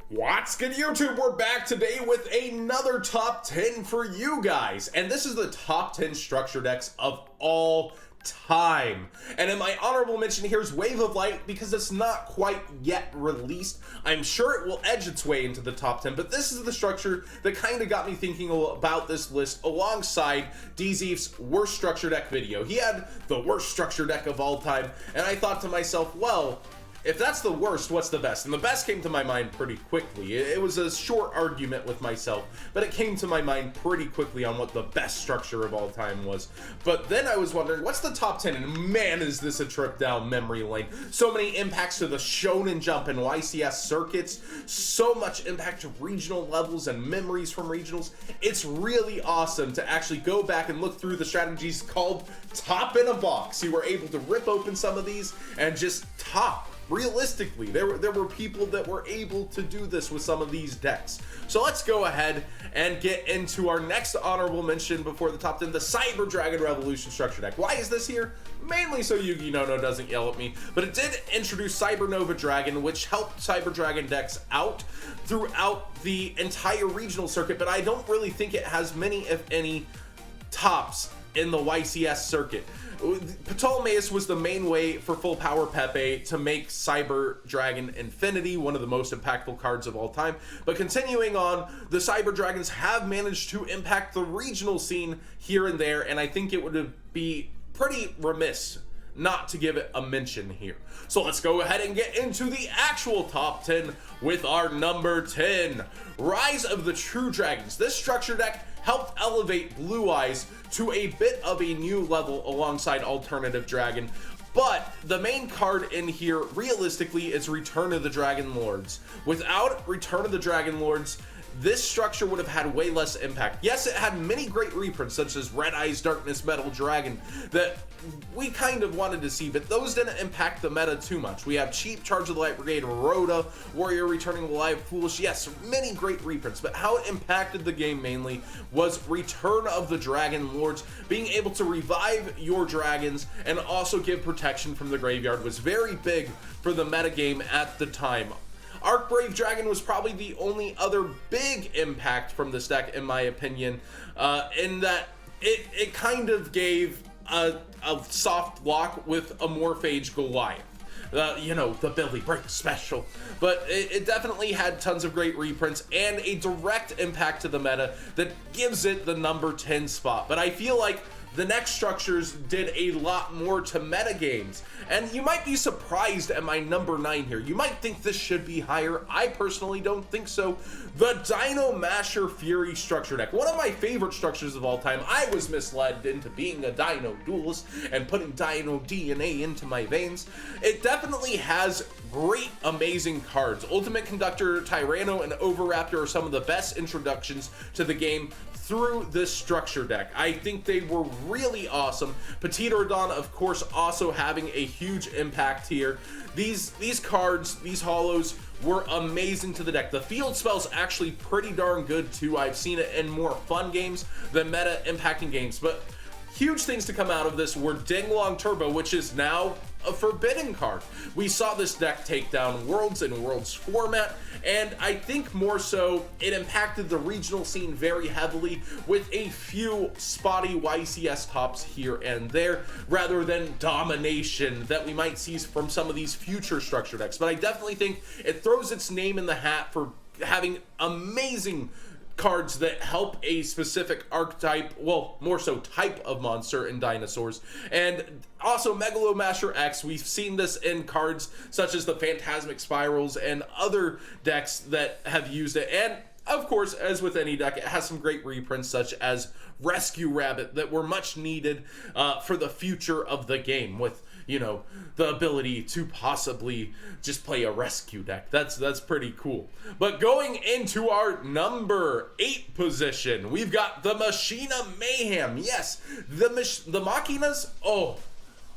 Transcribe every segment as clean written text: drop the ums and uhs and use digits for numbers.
What's good, YouTube? We're back today with another top 10 for you guys. And this is the top 10 structure decks of all time. And in my honorable mention, here's Wave of Light, because it's not quite yet released. I'm sure it will edge its way into the top 10, but this is the structure that kind of got me thinking about this list alongside DZ's worst structure deck video. He had the worst structure deck of all time, and I thought to myself, well, if that's the worst, what's the best? And the best came to my mind pretty quickly. It was a short argument with myself, but it came to my mind pretty quickly on what the best structure of all time was. But then I was wondering, what's the top 10? And man, is this a trip down memory lane. So many impacts to the Shonen Jump and YCS circuits, so much impact to regional levels and memories from regionals. It's really awesome to actually go back and look through the strategies called Top in a Box. You were able to rip open some of these and just top. Realistically, there were people that were able to do this with some of these decks. So let's go ahead and get into our next honorable mention before the top 10, the Cyber Dragon Revolution structure deck. Why is this here? Mainly so Yugi Nono doesn't yell at me, but it did introduce Cyber Nova Dragon, which helped Cyber Dragon decks out throughout the entire regional circuit, but I don't really think it has many, if any, tops in the YCS circuit. Ptolemaeus was the main way for Full Power Pepe to make Cyber Dragon Infinity one of the most impactful cards of all time. But continuing on, the Cyber Dragons have managed to impact the regional scene here and there, and I think it would be pretty remiss not to give it a mention here. So let's go ahead and get into the actual top 10 with our number 10, Rise of the True Dragons. This structure deck helped elevate Blue Eyes to a bit of a new level alongside Alternative Dragon. But the main card in here, realistically, is Return of the Dragon Lords. Without Return of the Dragon Lords, this structure would have had way less impact. Yes, it had many great reprints, such as Red Eyes Darkness Metal Dragon, that we kind of wanted to see, but those didn't impact the meta too much. We have Cheap, Charge of the Light Brigade, Rhoda, Warrior Returning Alive, Foolish. Yes, many great reprints, but how it impacted the game mainly was Return of the Dragon Lords. Being able to revive your dragons and also give protection from the graveyard was very big for the metagame at the time. Arcbrave Dragon was probably the only other big impact from this deck, in my opinion, in that it kind of gave a soft lock with a Morphage Goliath. You know, the Billy Break special. But it definitely had tons of great reprints and a direct impact to the meta that gives it the number 10 spot. But I feel like the next structures did a lot more to metagames, and you might be surprised at my number 9 here. You might think this should be higher. I personally don't think so. The Dinosmasher Fury structure deck, one of my favorite structures of all time. I was misled into being a Dino duelist and putting Dino DNA into my veins. It definitely has great, amazing cards. Ultimate Conductor, Tyranno, and Overraptor are some of the best introductions to the game through this structure deck. I think they were really awesome. Petitordon, of course, also having a huge impact here. These cards, these holos, were amazing to the deck. The field spell's actually pretty darn good too. I've seen it in more fun games than meta impacting games, but huge things to come out of this were Dinglong Turbo, which is now a forbidden card. We saw this deck take down Worlds in Worlds format, and I think more so it impacted the regional scene very heavily with a few spotty YCS tops here and there, rather than domination that we might see from some of these future structure decks. But I definitely think it throws its name in the hat for having amazing cards that help a specific archetype, well, more so type of monster in dinosaurs. And also Megalomasher X, we've seen this in cards such as the Phantasmic Spirals and other decks that have used it. And of course, as with any deck, it has some great reprints such as Rescue Rabbit that were much needed for the future of the game, with, you know, the ability to possibly just play a rescue deck. That's pretty cool. But going into our number 8 position, we've got the Machina Mayhem. Yes, the Machinas. Oh,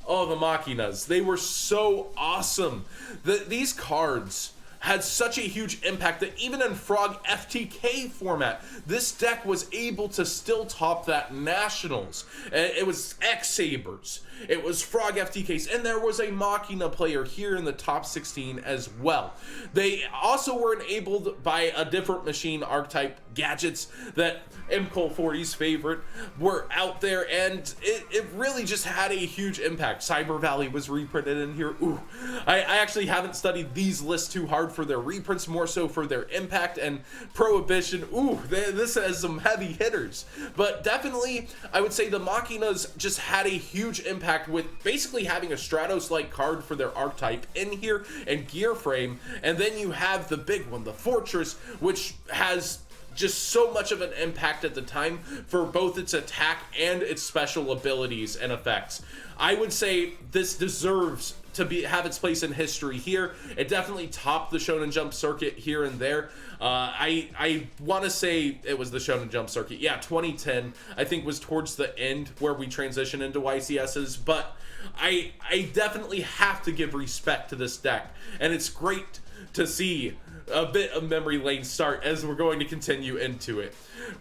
the Machinas. They were so awesome. These cards had such a huge impact that even in Frog FTK format, this deck was able to still top that Nationals. It was X-Sabers, it was Frog FTKs, and there was a Machina player here in the top 16 as well. They also were enabled by a different machine archetype gadgets that MCole40's favorite were out there, and it really just had a huge impact. Cyber Valley was reprinted in here. Ooh, I actually haven't studied these lists too hard for their reprints, more so for their impact. And Prohibition, ooh, this has some heavy hitters. But definitely, I would say the Machinas just had a huge impact with basically having a Stratos-like card for their archetype in here and gear frame. And then you have the big one, the Fortress, which has just so much of an impact at the time for both its attack and its special abilities and effects. I would say this deserves to have its place in history here. It definitely topped the Shonen Jump circuit here and there. I want to say it was the Shonen Jump circuit. Yeah, 2010, I think, was towards the end where we transitioned into YCSs, but I definitely have to give respect to this deck, and it's great to see a bit of memory lane start as we're going to continue into it.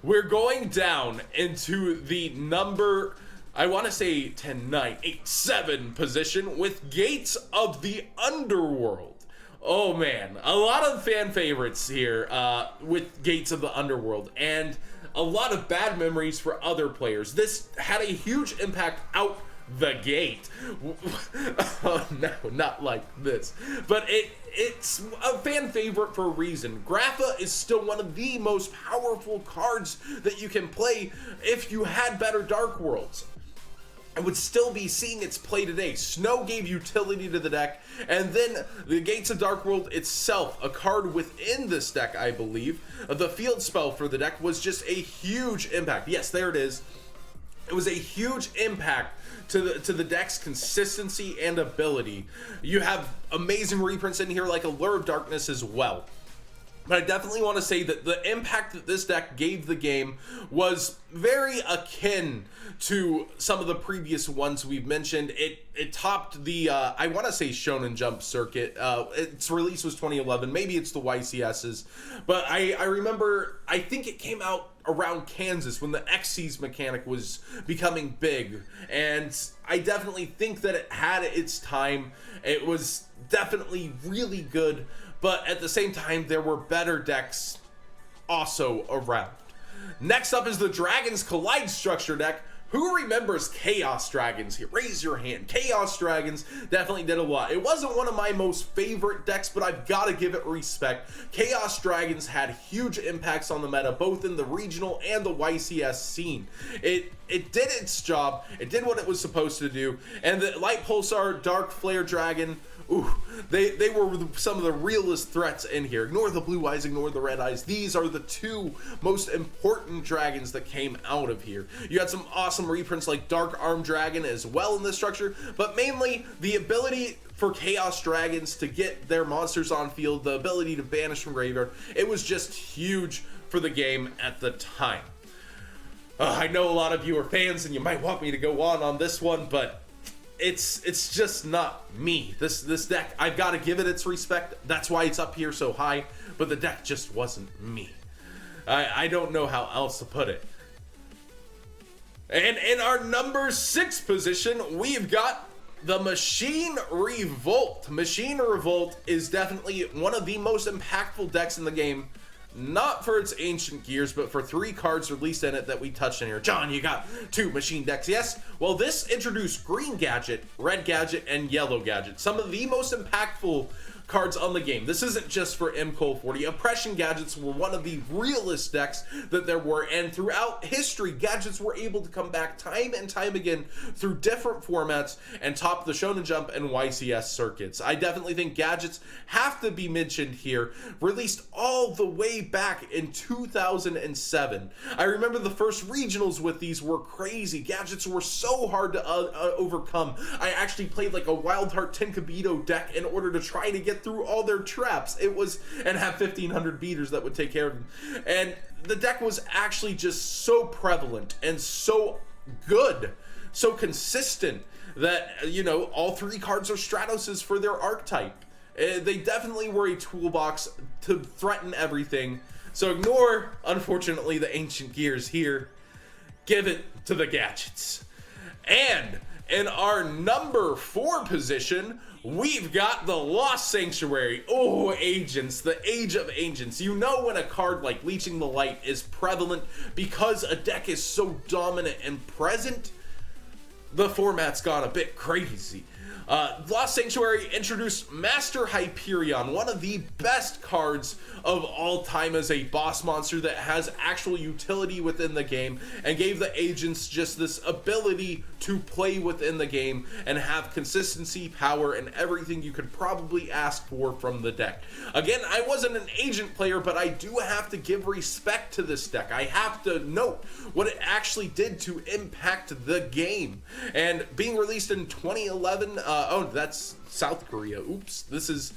We're going down into the number, I want to say 10, 9, 8, 7 position with Gates of the Underworld. Oh man, a lot of fan favorites here with Gates of the Underworld, and a lot of bad memories for other players. This had a huge impact out the gate. Oh no, not like this. But it's a fan favorite for a reason. Grapha is still one of the most powerful cards that you can play if you had better Dark Worlds. It would still be seeing its play today. Snow gave utility to the deck, and then the Gates of Dark World itself, a card within this deck, I believe. The field spell for the deck was just a huge impact. Yes, there it is. It was a huge impact to the deck's consistency and ability. You have amazing reprints in here like Allure of Darkness as well. But I definitely want to say that the impact that this deck gave the game was very akin to some of the previous ones we've mentioned. It topped the, I want to say Shonen Jump circuit. Its release was 2011. Maybe it's the YCSs. But I remember, I think it came out around Kansas when the Xyz mechanic was becoming big. And I definitely think that it had its time. It was definitely really good. But at the same time, there were better decks also around. Next up is the Dragons Collide Structure deck. Who remembers Chaos Dragons here? Raise your hand. Chaos Dragons definitely did a lot. It wasn't one of my most favorite decks, but I've got to give it respect. Chaos Dragons had huge impacts on the meta, both in the regional and the YCS scene. It did its job. It did what it was supposed to do. And the Light Pulsar Dark Flare Dragon, ooh, they were some of the realest threats in here. Ignore the blue eyes, ignore the red eyes. These are the two most important dragons that came out of here. You had some awesome reprints like Dark Arm Dragon as well in this structure, but mainly the ability for Chaos Dragons to get their monsters on field, the ability to banish from graveyard. It was just huge for the game at the time. I know a lot of you are fans and you might want me to go on this one, but it's just not me. This deck, I've got to give it its respect. That's why it's up here so high, but the deck just wasn't me. I don't know how else to put it. And in our number 6 position, we've got the Machine Revolt. Machine Revolt is definitely one of the most impactful decks in the game. Not for its ancient gears, but for 3 cards released in it that we touched in here. John, you got 2 machine decks. Yes, well, this introduced Green Gadget, Red Gadget, and Yellow Gadget. Some of the most impactful cards on the game. This isn't just for MCole40. Oppression Gadgets were one of the realest decks that there were, and throughout history, Gadgets were able to come back time and time again through different formats and top the Shonen Jump and YCS circuits. I definitely think Gadgets have to be mentioned here. Released all the way back in 2007. I remember the first regionals with these were crazy. Gadgets were so hard to overcome. I actually played like a Wild Heart Tenkabito deck in order to try to get through all their traps. It was, and have 1,500 beaters that would take care of them. And the deck was actually just so prevalent and so good, so consistent that, you know, all 3 cards are Stratoses for their archetype. They definitely were a toolbox to threaten everything. So ignore, unfortunately, the ancient gears here. Give it to the gadgets. And in our number 4 position, we've got the Lost Sanctuary. Oh, Agents, the Age of Agents. You know when a card like Leeching the Light is prevalent because a deck is so dominant and present, the format's gone a bit crazy. Lost Sanctuary introduced Master Hyperion, one of the best cards of all time as a boss monster that has actual utility within the game, and gave the agents just this ability to play within the game and have consistency, power, and everything you could probably ask for from the deck. Again, I wasn't an agent player, but I do have to give respect to this deck. I have to note what it actually did to impact the game. And being released in 2011, oh, that's South Korea. Oops, this is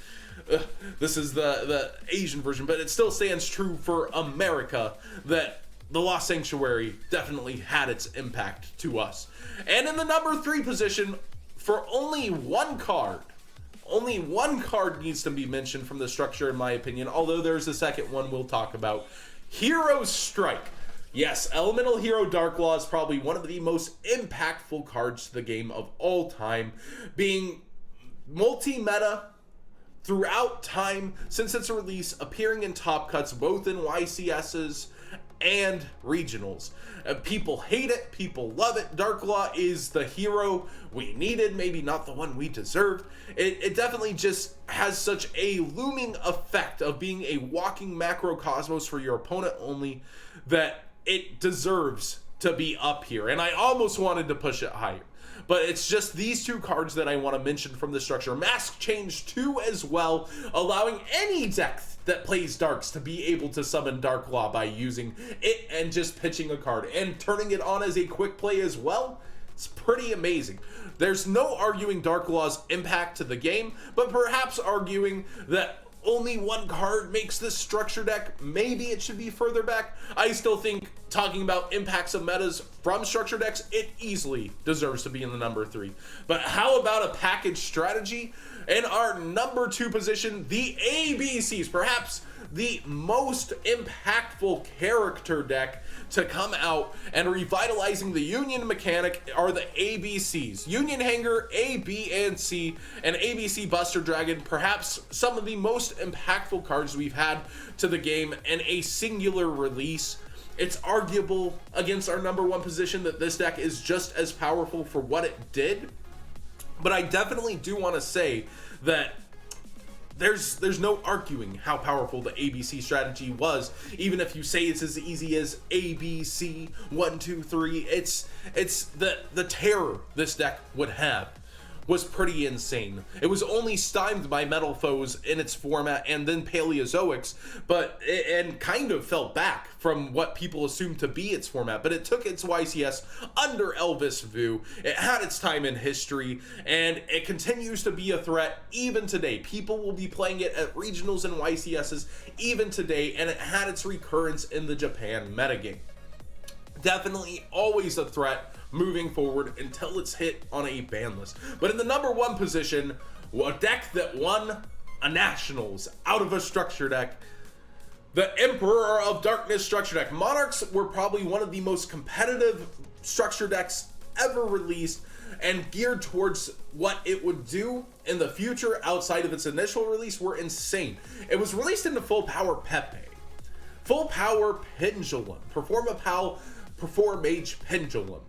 the Asian version, but it still stands true for America that the Lost Sanctuary definitely had its impact to us. And in the number 3 position, for only one card needs to be mentioned from the structure, in my opinion, although there's a second one we'll talk about. Hero Strike. Yes, Elemental Hero Darklaw is probably one of the most impactful cards to the game of all time, being multi-meta throughout time since its release, appearing in top cuts both in YCSs and regionals. People hate it, people love it. Darklaw is the hero we needed, maybe not the one we deserved. It definitely just has such a looming effect of being a walking macrocosmos for your opponent only that it deserves to be up here. And I almost wanted to push it higher, but it's just these 2 cards that I want to mention from the structure. Mask Change 2 as well, allowing any deck that plays Darks to be able to summon Darklaw by using it and just pitching a card and turning it on as a quick play as well. It's pretty amazing. There's no arguing Darklaw's impact to the game, but perhaps arguing that only one card makes this structure deck. Maybe it should be further back. I still think, talking about impacts of metas from structure decks, it easily deserves to be in the number 3. But how about a package strategy? In our number 2 position, the ABCs, perhaps the most impactful character deck to come out and revitalizing the Union mechanic are the ABCs. Union Hanger, A, B, and C, and ABC Buster Dragon, perhaps some of the most impactful cards we've had to the game in a singular release. It's arguable against our number 1 position that this deck is just as powerful for what it did, but I definitely do want to say that there's no arguing how powerful the ABC strategy was, even if you say it's as easy as ABC 1 2 3. It's the terror this deck would have was pretty insane. It was only stymied by Metal Foes in its format and then Paleozoics, and kind of fell back from what people assumed to be its format, but it took its YCS under Elvis Vu. It had its time in history, and it continues to be a threat even today. People will be playing it at regionals and YCSs even today, and it had its recurrence in the Japan metagame. Definitely always a threat moving forward until it's hit on a ban list. But in the number 1 position, a deck that won a Nationals out of a structure deck, the Emperor of Darkness structure deck. Monarchs were probably one of the most competitive structure decks ever released, and geared towards what it would do in the future outside of its initial release were insane. It was released into Full Power Pepe, Full Power Pendulum, Perform Mage Pendulum,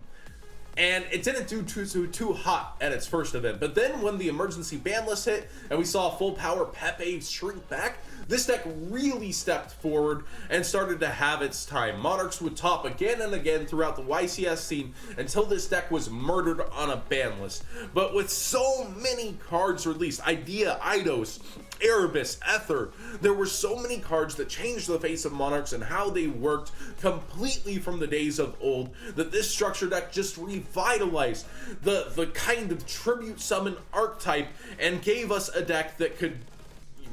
and it didn't do too hot at its first event. But then when the emergency ban list hit and we saw Full Power Pepe shrink back, this deck really stepped forward and started to have its time. Monarchs would top again and again throughout the YCS scene until this deck was murdered on a ban list. But with so many cards released, Idea, Eidos, Erebus, Ether, there were so many cards that changed the face of Monarchs and how they worked completely from the days of old, that this structure deck just revitalized the kind of tribute summon archetype and gave us a deck that could,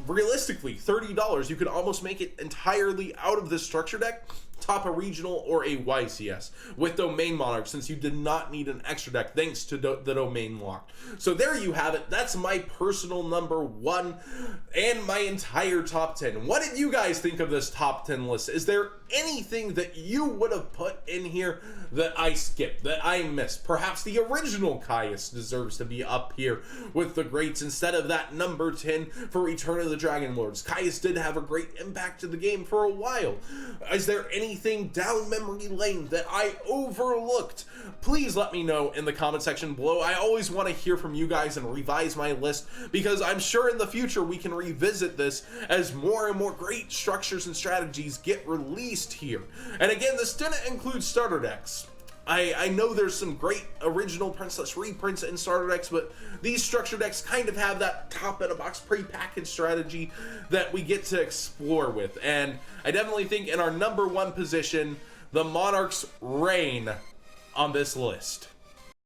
realistically, $30, you could almost make it entirely out of this structure deck top a regional or a YCS with Domain Monarch, since you did not need an extra deck thanks to the Domain Lock. So there you have it. That's my personal number 1 and my entire top 10. What did you guys think of this top 10 list? Is there anything that you would have put in here that I skipped, that I missed? Perhaps the original Caius deserves to be up here with the greats instead of that number 10 for Return of the Dragon Lords. Caius did have a great impact to the game for a while. Is there anything down memory lane that I overlooked? Please let me know in the comment section below. I always want to hear from you guys and revise my list, because I'm sure in the future we can revisit this as more and more great structures and strategies get released here. And again, this didn't include starter decks. I know there's some great original Princess reprints in starter decks, but these structure decks kind of have that top of the box pre-packaged strategy that we get to explore with. And I definitely think in our number 1 position, the Monarchs reign on this list.